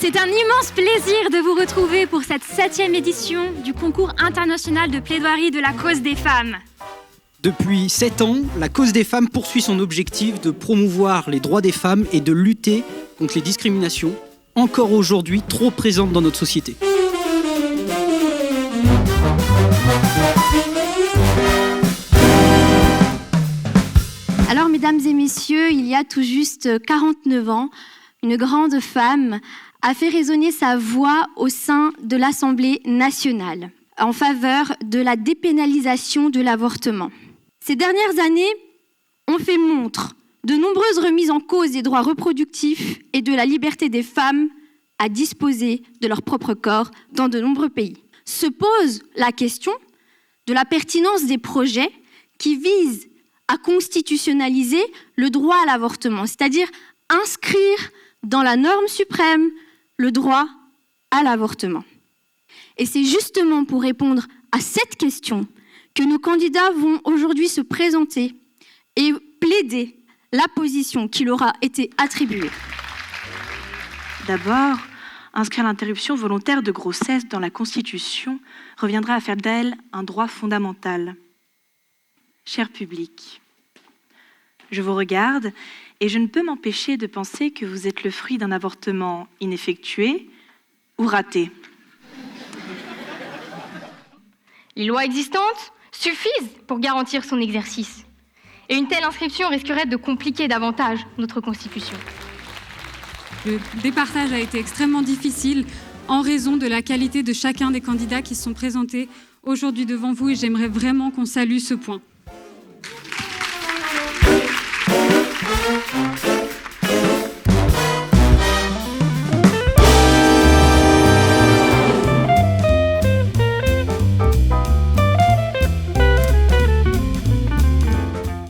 C'est un immense plaisir de vous retrouver pour cette 7e édition du concours international de plaidoirie de la cause des femmes. Depuis 7 ans, la cause des femmes poursuit son objectif de promouvoir les droits des femmes et de lutter contre les discriminations, encore aujourd'hui trop présentes dans notre société. Alors, mesdames et messieurs, il y a tout juste 49 ans, une grande femme a fait résonner sa voix au sein de l'Assemblée nationale en faveur de la dépénalisation de l'avortement. Ces dernières années ont fait montre de nombreuses remises en cause des droits reproductifs et de la liberté des femmes à disposer de leur propre corps dans de nombreux pays. Se pose la question de la pertinence des projets qui visent à constitutionnaliser le droit à l'avortement, c'est-à-dire inscrire dans la norme suprême le droit à l'avortement. Et c'est justement pour répondre à cette question que nos candidats vont aujourd'hui se présenter et plaider la position qui leur a été attribuée. D'abord, inscrire l'interruption volontaire de grossesse dans la Constitution reviendra à faire d'elle un droit fondamental. Cher public, je vous regarde et je ne peux m'empêcher de penser que vous êtes le fruit d'un avortement ineffectué ou raté. Les lois existantes suffisent pour garantir son exercice. Et une telle inscription risquerait de compliquer davantage notre Constitution. Le départage a été extrêmement difficile en raison de la qualité de chacun des candidats qui se sont présentés aujourd'hui devant vous et j'aimerais vraiment qu'on salue ce point.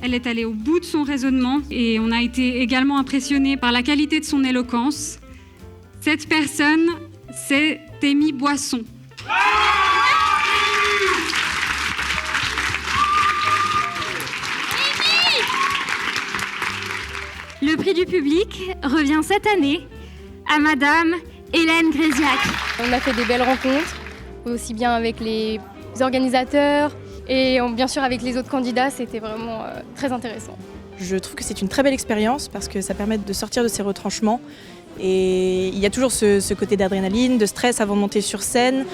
Elle est allée au bout de son raisonnement et on a été également impressionnés par la qualité de son éloquence. Cette personne, c'est Amy Boisson. Le prix du public revient cette année à Madame Hélène Gréziac. On a fait des belles rencontres, aussi bien avec les organisateurs et bien sûr avec les autres candidats, c'était vraiment très intéressant. Je trouve que c'est une très belle expérience parce que ça permet de sortir de ses retranchements et il y a toujours ce côté d'adrénaline, de stress avant de monter sur scène.